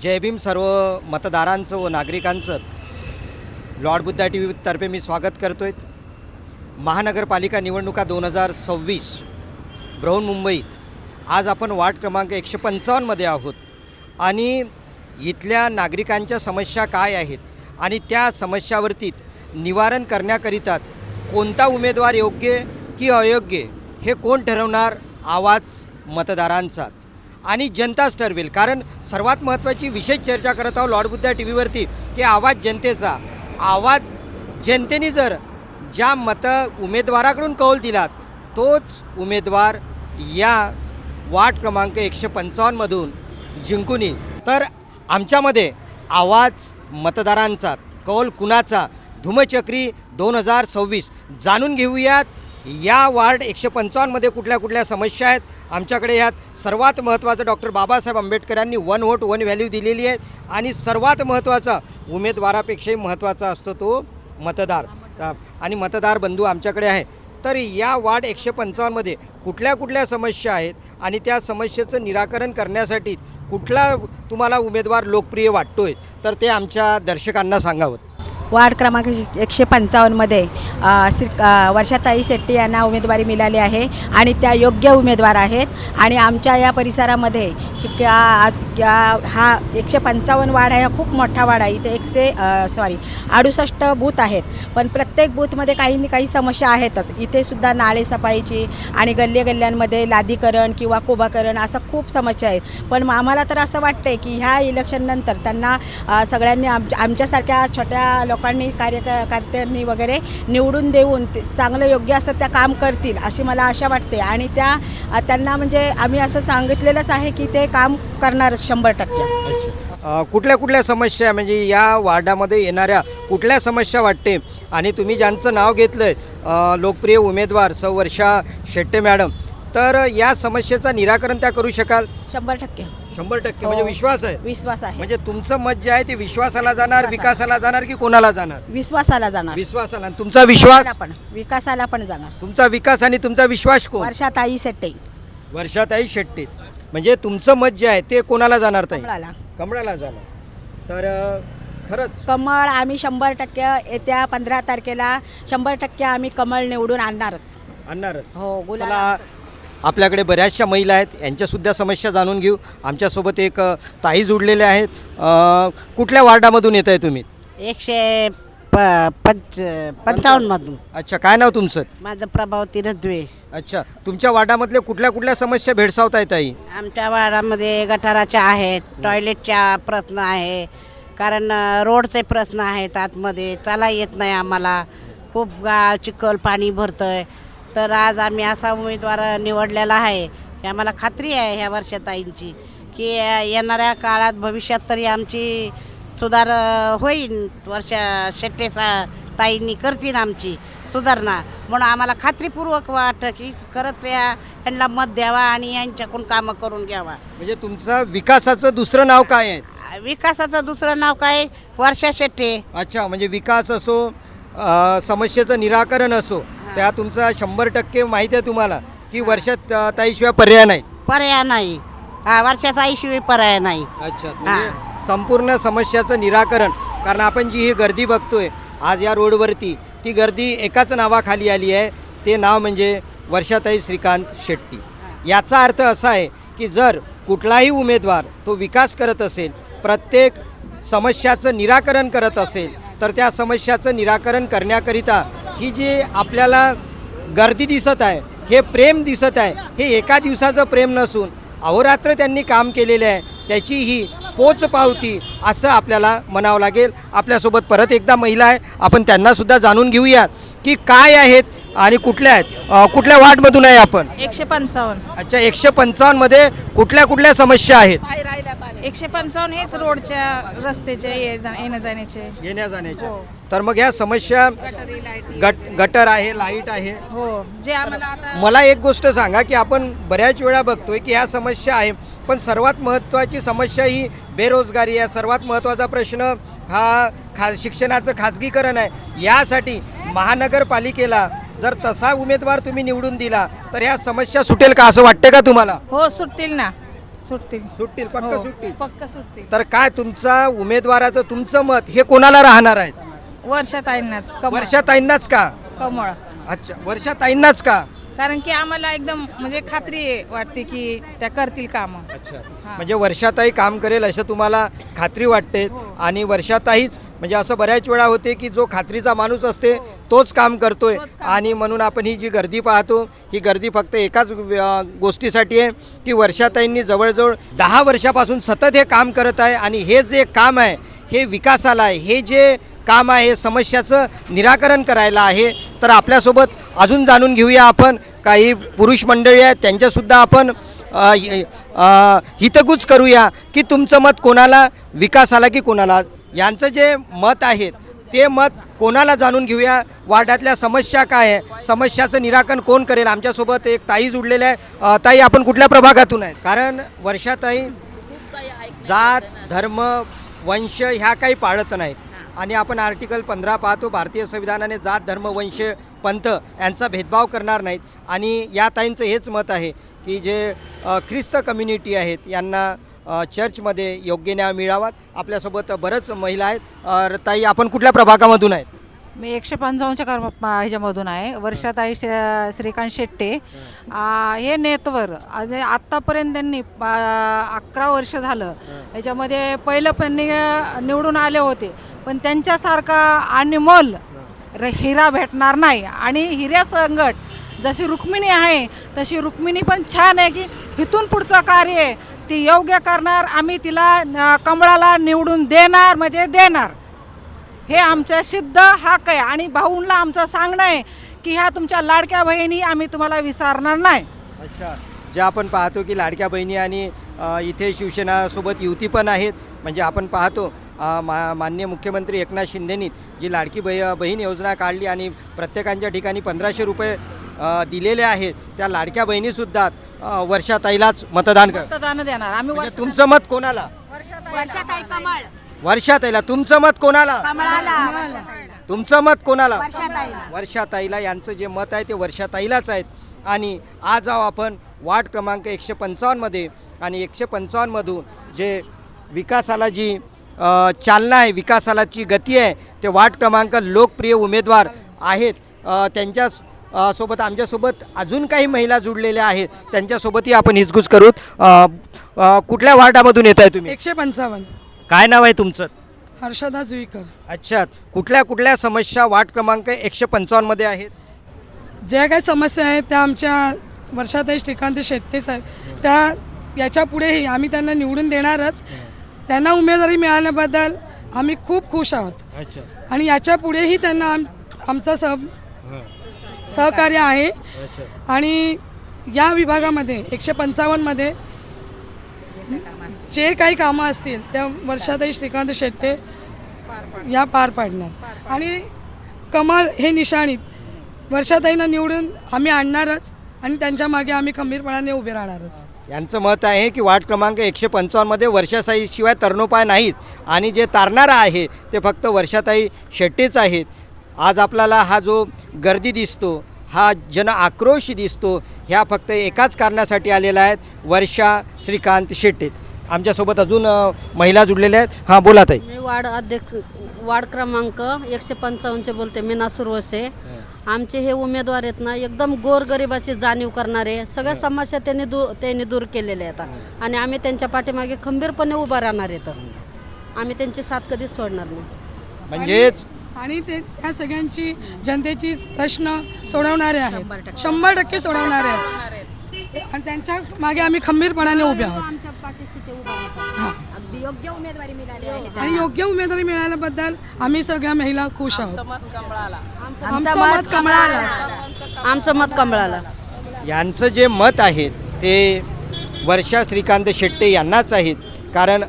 जय भीम सर्व मतदारांचं व नागरिकांचं लॉर्ड बुद्धा टी व्हीतर्फे मी स्वागत करतो आहे. महानगरपालिका निवडणुका 2026 बृहन्मुंबईत आज आपण वार्ड क्रमांक 155मध्ये आहोत आणि इथल्या नागरिकांच्या समस्या काय आहेत आणि त्या समस्यावरती निवारण करण्याकरिता कोणता उमेदवार योग्य की अयोग्य हे कोण ठरवणार? आवाज मतदारांचा आणि जनताच ठरवेल. कारण सर्वात महत्त्वाची विशेष चर्चा करत आहोत लॉर्ड बुद्धा टी व्हीवरती की आवाज जनतेचा. आवाज जनतेने जर ज्या उमेदवाराकडून कौल दिलात तोच उमेदवार या वार्ड क्रमांक 155मधून जिंकून येईल. तर आमच्यामध्ये आवाज मतदारांचा कौल कुणाचा धुमचक्री 2026 जाणून घेऊयात. या वार्ड 155मध्ये कुठल्या समस्या आहेत आमच्याकडे. यात सर्वात महत्त्वाचं डॉक्टर बाबासाहेब आंबेडकरांनी 1 व्होट 1 व्हॅल्यू दिलेली आहे आणि सर्वात महत्त्वाचा उमेदवारापेक्षाही महत्त्वाचा असतो तो मतदार आणि मतदार बंधू आमच्याकडे आहे. तर या वार्ड 155मध्ये कुठल्या समस्या आहेत आणि त्या समस्येचं निराकरण करण्यासाठी कुठला तुम्हाला उमेदवार लोकप्रिय वाटतोय तर ते आमच्या दर्शकांना सांगावं. वार्ड क्रमांक 155मध्ये वर्षाताई शेट्टी यांना उमेदवारी मिळाली आहे आणि त्या योग्य उमेदवार आहेत. आणि आमच्या या परिसरामध्ये हा 155 वार्ड आहे. खूप मोठा वार्ड आहे. इथे 68 बूथ आहेत. पण प्रत्येक बूथमध्ये काही समस्या आहेतच. इथे सुद्धा नाळे सफाईची आणि गल्ल्यांमध्ये लादीकरण किंवा कोबाकरण असं खूप समस्या आहेत. पण आम्हाला तर असं वाटतं की ह्या इलेक्शननंतर त्यांना सगळ्यांनी आमच्यासारख्या छोट्या लोकांनी कार्यकर्त्यांनी वगैरे निवडून देऊन चांगलं योग्य असं त्या काम करतील अशी मला आशा वाटते. आणि त्यांना म्हणजे आम्ही असं सांगितलेलंच आहे की ते काम करणार 100%. कुठल्या समस्या म्हणजे या वार्डामध्ये येणाऱ्या कुठल्या समस्या वाटते आणि तुम्ही ज्यांचं नाव घेतलं लोकप्रिय उमेदवार सौ वर्षा शेट्टे मॅडम, तर या समस्येचं निराकरण त्या करू शकाल? 100%. 100% म्हणजे विश्वास आहे. विश्वास आहे. म्हणजे तुमचं मत जे आहे ते विश्वासाला जाणार, विकासाला जाणार की कोणाला जाणार? विश्वासाला जाणार. विश्वासाला. तुमचा विश्वास? विकासाला पण जाणार. तुमचा विकास आणि तुमचा विश्वास कोण? वर्षाताई शेट्टे. वर्षाताई शेट्टी. म्हणजे तुमचं मत जे आहे ते कोणाला जाणार? ताई कमळाला जाणार. तर खरंच कमळ आम्ही 100% येत्या 15 तारखेला 100% आम्ही कमळ निवडून आणणारच. हो. गुलाल चला, आपल्याकडे बऱ्याचशा महिला आहेत, यांच्यासुद्धा समस्या जाणून घेऊ. आमच्यासोबत एक ताई जुडलेल्या आहेत. कुठल्या वार्डामधून येत आहे तुम्ही? 155मधून. अच्छा, काय नाव तुमचं? माझं प्रभावती रद्वे. अच्छा, तुमच्या वार्डामधले कुठल्या समस्या भेडसावत आहेत ताई? आमच्या वार्डामध्ये गटाराच्या आहेत, टॉयलेटच्या प्रश्न आहे, कारण रोडचे प्रश्न आहेत. आतमध्ये चाला येत नाही आम्हाला. खूप गाळ चिखल पाणी भरतं आहे. तर आज आम्ही असा उमेदवार निवडलेला आहे की आम्हाला खात्री आहे ह्या वर्षाताईंची की येणाऱ्या काळात भविष्यात तरी आमची सुधार होईल. वर्षा शेट्टे ताईंनी करतील आमची सुधारणा. म्हणून आम्हाला खात्रीपूर्वक वाटतं की खरंच यांना मत द्यावा आणि यांच्याकडून कामं करून घ्यावा. म्हणजे तुमचं विकासाचं दुसरं नाव काय आहे? विकासाचं दुसरं नाव काय? वर्षा शेट्टे. अच्छा, म्हणजे विकास असो समस्येचं निराकरण असो त्या तुमचा 100% माहीत आहे तुम्हाला की वर्षात ताईशिवाय पर्याय नाही? पर्याय नाही. वर्षाताईशिवाय पर्याय नाही. अच्छा, म्हणजे संपूर्ण समस्याचं निराकरण. कारण आपण जी ही गर्दी बघतोय आज या रोडवरती, ती गर्दी एकाच नावाखाली आली आहे. ते नाव म्हणजे वर्षाताई श्रीकांत शेट्टी. याचा अर्थ असा आहे की जर कुठलाही उमेदवार तो विकास करत असेल, प्रत्येक समस्याचं निराकरण करत असेल, तर त्या समस्याचं निराकरण करण्याकरिता ही जी आपल्याला गर्दी दिसत आहे, हे प्रेम दिसत आहे, हे एका दिवसाचं प्रेम नसून अहोरात्र त्यांनी काम केलेलं आहे, त्याची ही पोचपावती असं आपल्याला म्हणावं लागेल. आपल्यासोबत परत एकदा महिला आहे, आपण त्यांनासुद्धा जाणून घेऊया की काय आहेत आणि कुठल्या आहेत. कुठल्या वार्डमधून आहे आपण? 155. अच्छा, 155मध्ये कुठल्या समस्या आहेत? 155 हेच रोडच्या रस्त्याचे येण्या जाण्याचे. तर मग ह्या समस्या गटर आहे, लाईट आहे. हो, जे आम्हाला आता मला एक गोष्ट सांगा की आपण बऱ्याच वेळा बघतोय की ह्या समस्या आहे, पण सर्वात महत्त्वाची समस्या ही बेरोजगारी आहे. सर्वात महत्त्वाचा प्रश्न हा शिक्षणाचं खाजगीकरण आहे. यासाठी महानगरपालिकेला जर तसा उमेदवार तुम्ही निवडून दिला तर ह्या समस्या सुटेल का असं वाटतं का तुम्हाला? हो, सुटतील ना. सुटतील. सुटतील, पक्क हो, सुटतील. पक्क सुटतील. तर काय तुमचा उमेदवाराचं तुमचं मत हे कोणाला राहणार आहे? वर्षाताईंनाच कमळ. वर्षाताईंनाच का? कमळ. अच्छा, वर्षाताईंनाच का? कारण की आम्हाला एकदम म्हणजे खात्री वाटते की त्या करतील कामं. अच्छा, म्हणजे वर्षाताई काम करेल असं तुम्हाला खात्री वाटते. आणि वर्षाताईच म्हणजे असं बऱ्याच वेळा होते की जो खात्रीचा माणूस असते तोच काम करतोय. तोच काम आणि म्हणून आपण ही जी गर्दी पाहतो ही गर्दी फक्त एकाच गोष्टीसाठी आहे की वर्षाताईंनी जवळजवळ 10 वर्षापासून सतत हे काम करत आहे. आणि हे जे काम आहे हे विकासाला आहे, हे जे काम आहे हे समस्याचं निराकरण करायला आहे. तर आपल्यासोबत अजून जाणून घेऊया आपण काही पुरुष मंडळी आहेत त्यांच्यासुद्धा आपण हितगुज करूया की तुमचं मत कोणाला, विकासाला की कोणाला. यांचं जे मत आहे ते मत कोणाला जाणून घेऊया. वार्डातल्या समस्या काय आहे, समस्याचं निराकरण कोण करेल. आमच्यासोबत एक ताई जुडलेल्या आहे. ताई, आपण कुठल्या प्रभागातून आहे? कारण वर्षाताई जात धर्म वंश ह्या काही पाळत नाहीत. आणि आपण आर्टिकल 15 पाहतो, भारतीय संविधानाने जात धर्म वंश पंथ यांचा भेदभाव करणार नाहीत. आणि या ताईंचं हेच मत आहे की जे ख्रिस्त कम्युनिटी आहेत यांना चर्चमध्ये योग्य न्याय मिळावा. आपल्यासोबत बरंच महिला आहेत. ताई, आपण कुठल्या प्रभागामधून आहेत? मी 155च्या ह्याच्यामधून आहे. वर्षाताई श्रीकांत शेट्टे हे नेतवर आत्तापर्यंत त्यांनी 11 वर्ष झालं ह्याच्यामध्ये पहिलं पण निवडून आले होते. पण त्यांच्यासारखा अनमोल हिरा भेटणार नाही. आणि हिऱ्या संगट जशी रुक्मिणी आहे तशी रुक्मिणी पण छान आहे की इथून पुढचं कार्य ती योग्य करणार. आम्ही तिला कमळाला निवडून देणार म्हणजे देणार. हे आमचा सिद्ध हक आहे. आणि भाऊंना आमचं सांगणं आहे की ह्या तुमच्या लाडक्या बहिणी आम्ही तुम्हाला विसरणार नाही. अच्छा, जे आपण पाहतो की लाडक्या बहिणी आणि इथे शिवसेनासोबत युती पण आहेत. म्हणजे आपण पाहतो माननीय मुख्यमंत्री एकनाथ शिंदेनी जी लाडकी बहीण योजना काढली आणि प्रत्येकांच्या ठिकाणी 1500 रुपये दिलेले आहेत. त्या लाडक्या बहिणीसुद्धा वर्षाताईलाच मतदान देणार आम्ही. म्हणजे तुमचं मत कोणाला? वर्षाताई कमळ. वर्षाताईला. तुमचं मत कोणाला? कमळाला. तुमचं मत कोणाला? वर्षाताईला. वर्षाताईला. यांचं जे मत आहे ते वर्षाताईलाच आहेत. आणि आज आपण वार्ड क्रमांक 155 मध्ये आणि 155 मधून जे विकासाला जी चालना आहे, विकासाला जी गती आहे, ते वार्ड क्रमांक लोकप्रिय उमेदवार आहेत. त्यांच्या सोबत आमच्यासोबत अजून काही महिला जुडलेल्या आहेत, त्यांच्यासोबतही आपण हिचगुज करू. कुठल्या वार्डामधून येत आहे तुम्ही? 155. काय नाव आहे तुमचं? हर्षदा जुईकर. अच्छा, कुठल्या कुठल्या समस्या वार्ड क्रमांक 155 मध्ये आहेत? ज्या काही समस्या आहेत त्या आमच्या वर्षाताई श्रीकांत शेट्टे साहेब त्या याच्या पुढेही आम्ही त्यांना निवडून देणारच. त्यांना उमेदवारी मिळाल्याबद्दल आम्ही खूप खुश आहोत. अच्छा. आणि याच्या पुढेही त्यांना आमचं सहकार्य आहे. आणि या विभागामध्ये 155 मध्ये जे काही कामं असतील त्या वर्षाताई श्रीकांत शेट्टे या पार पाडणार. आणि कमळ हे निशाणीत वर्षाताईंना निवडून आम्ही आणणारच. आणि त्यांच्या मागे आम्ही खंबीरपणाने उभे राहणारच. यांचं मत आहे की वार्ड क्रमांक 155 मध्ये वर्षाताईशिवाय तरणोपाय नाहीत. आणि जे तारणारा आहे ते फक्त वर्षाताई शेट्टेच आहेत. आज आपल्याला हा जो गर्दी दिसतो, हा जन आक्रोश दिसतो, ह्या फक्त एकाच कारणासाठी आलेला आहेत, वर्षा श्रीकांत शेट्टे. आमच्यासोबत अजून महिला जुडलेल्या आहेत. हां, बोला ताई. मी वार्ड क्रमांक 155चे बोलते. मी नासूर वसे. आमचे हे उमेदवार आहेत ना एकदम गोरगरिबाची जाणीव करणारे, सगळ्या समस्या त्यांनी दूर केलेल्या आहेत. आणि आम्ही त्यांच्या पाठीमागे खंबीरपणे उभा राहणार आहेत. आम्ही त्यांची साथ कधीच सोडणार नाही. म्हणजेच आणि ते त्या सगळ्यांची जनतेची प्रश्न सोडवणारे आहेत, 100% सोडवणारे आहेत. आणि त्यांच्या मागे आम्ही खंबीरपणाने उभे आहोत. आमच्या पाठीशी ते उभा राहतात. अगदी योग्य उमेदवारी मिळाली आहे. आणि योग्य उमेदवारी मिळाल्याबद्दल आम्ही सगळ्या महिला खुश आहोत. आमचं मत कमळाला. आमचं मत कमळाला. यांचं जे मत आहे ते वर्षा श्रीकांत शेट्टे यांनाच आहेत. कारण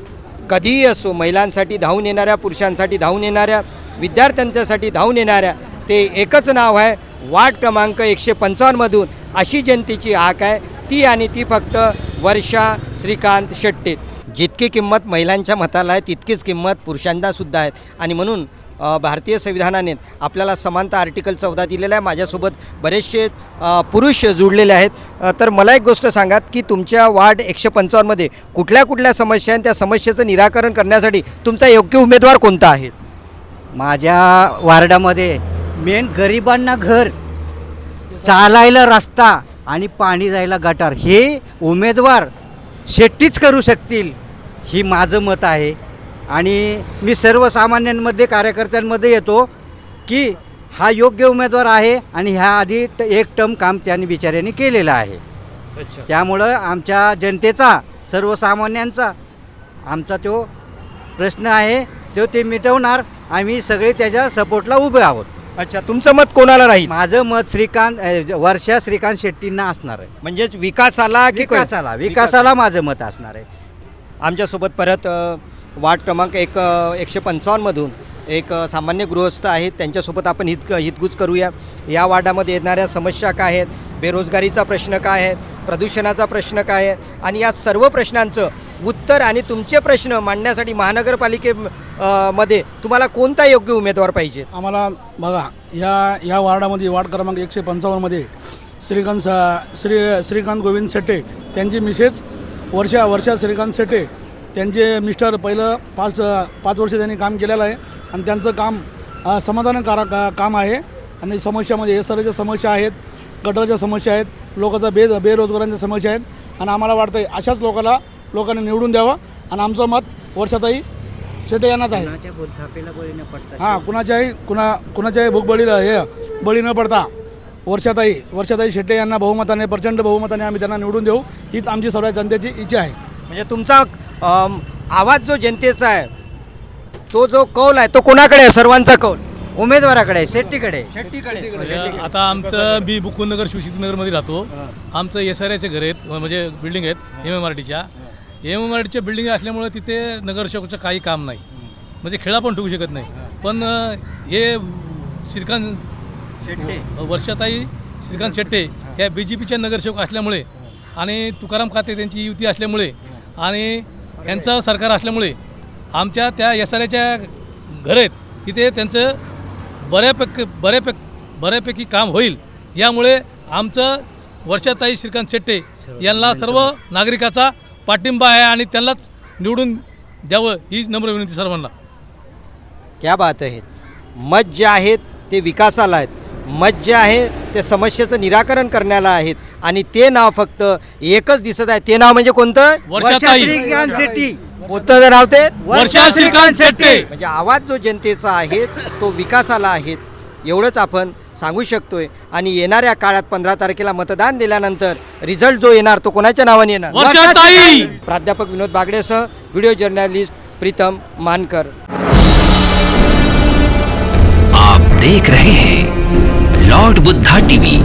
कधीही असो, महिलांसाठी धावून येणाऱ्या, पुरुषांसाठी धावून येणाऱ्या, विद्यार्थ्यांच्यासाठी धावून येणाऱ्या, ते एकच नाव आहे वार्ड क्रमांक 155 मधून. अशी जनतेची हाक आहे ती, आणि ती फक्त वर्षा श्रीकांत शेट्टे. जितकी किंमत महिलांच्या मताला आहे तितकीच किंमत पुरुषांना सुद्धा आहे. आणि म्हणून भारतीय संविधानाने आपल्याला समानता आर्टिकल 14 दिलेला आहे. माझ्यासोबत बरेचसे पुरुष जुळलेले आहेत. तर मला एक गोष्ट सांगा की तुमच्या वार्ड 155मध्ये कुठल्या कुठल्या समस्या आहेत, त्या समस्येचं निराकरण करण्यासाठी तुमचा योग्य उमेदवार कोणता आहे? माझ्या वार्डामध्ये मेन गरिबांना घर, चालायला रस्ता आणि पाणी जायला गटार हे उमेदवार शेट्टीच करू शकतील, ही माझं मत आहे. आणि मी सर्वसामान्यांमध्ये कार्यकर्त्यांमध्ये येतो की हा योग्य उमेदवार आहे आणि ह्या आधी एक टर्म काम त्यांनी बिचाऱ्यांनी केलेलं आहे. त्यामुळं आमच्या जनतेचा, सर्वसामान्यांचा आमचा तो प्रश्न आहे, तो ते मिटवणार. आम्ही सगळे त्याच्या सपोर्टला उभे आहोत. अच्छा, तुमचं मत कोणाला राहील? माझं मत वर्षा श्रीकांत शेट्टींना असणार आहे. म्हणजेच विकासाला की विकासाला माझं मत असणार आहे. आमच्यासोबत परत वार्ड क्रमांक 155मधून एक सामान्य गृहस्थ आहेत, त्यांच्यासोबत आपण हितगुज करूया. या वार्डामध्ये येणाऱ्या समस्या काय आहेत, बेरोजगारीचा प्रश्न काय आहे, प्रदूषणाचा प्रश्न काय आहे, आणि या सर्व प्रश्नांचं उत्तर आणि तुमचे प्रश्न मांडण्यासाठी मध्ये तुम्हाला कोणता योग्य उमेदवार पाहिजे? आम्हाला बघा, या वार्डामध्ये वार्ड क्रमांक 155मध्ये श्रीकांत गोविंद शेट्टे, त्यांची मिसेस वर्षा श्रीकांत शेट्टे, त्यांचे मिस्टर पहिलं 5 वर्ष त्यांनी काम केलेलं आहे आणि त्यांचं काम समाधानकारक काम आहे. आणि समस्यामध्ये हे सर्वच्या समस्या आहेत, गटराच्या समस्या आहेत, लोकांचा बेरोजगारांच्या समस्या आहेत. आणि आम्हाला वाटतं अशाच लोकांनी निवडून द्यावं. आणि आमचं मत वर्षाताई शेट्टे यांनाच आहे. कुणाच्याही भूकबळीला बळी न पडता वर्षाताई शेट्टे यांना बहुमताने, प्रचंड बहुमताने आम्ही त्यांना निवडून देऊ, हीच आमची सर्व जनतेची इच्छा आहे. म्हणजे तुमचा आवाज जो जनतेचा आहे, तो जो कौल आहे, तो कोणाकडे आहे? सर्वांचा कौल उमेदवाराकडे, शेट्टीकडे. आता आमचं मी मुकुंदनगर शिवशक्तीनगरमध्ये राहतो. आमचं SRAचे घर आहेत, म्हणजे बिल्डिंग आहेत MMRDच्या बिल्डिंग असल्यामुळे तिथे नगरसेवकाचं काही काम नाही, म्हणजे खेळा पण ठेवू शकत नाही. पण हे वर्षाताई श्रीकांत शेट्टे ह्या BJPच्या नगरसेवक असल्यामुळे आणि तुकाराम काते त्यांची युती असल्यामुळे आणि यांचं सरकार असल्यामुळे आमच्या त्या SRAच्या घर आहेत तिथे त्यांचं बऱ्यापैकी काम होईल. यामुळे आमचं वर्षाताई श्रीकांत शेट्टे यांना सर्व नागरिकाचा पाठिंबा आहे आणि त्यांनाच निवडून द्यावं ही नम्र विनंती सर्वांना. क्या बात आहे. मत जे आहेत ते विकासाला आहेत, मत जे आहे ते समस्येचं निराकरण करण्याला आहेत. आणि ते नाव फक्त एकच दिसत आहे. ते नाव म्हणजे कोणतं? वर्षाताई श्रीकांत शेट्टी. कोणतं नाव ते? वर्षा श्रीकांत शेट्टे. म्हणजे आवाज जो जनतेचा आहे तो विकासाला आहे, एवढंच आपण सांगू शकतोय. आणि येणाऱ्या काळात 15 तारखेला मतदान दिल्यानंतर रिझल्ट जो येणार तो कोणाच्या नावाने येणार? वर्षाताई. प्राध्यापक विनोद बागडेसह व्हिडिओ जर्नलिस्ट प्रीतम मानकर. आप देख रहे हैं लॉर्ड बुद्धा टीवी.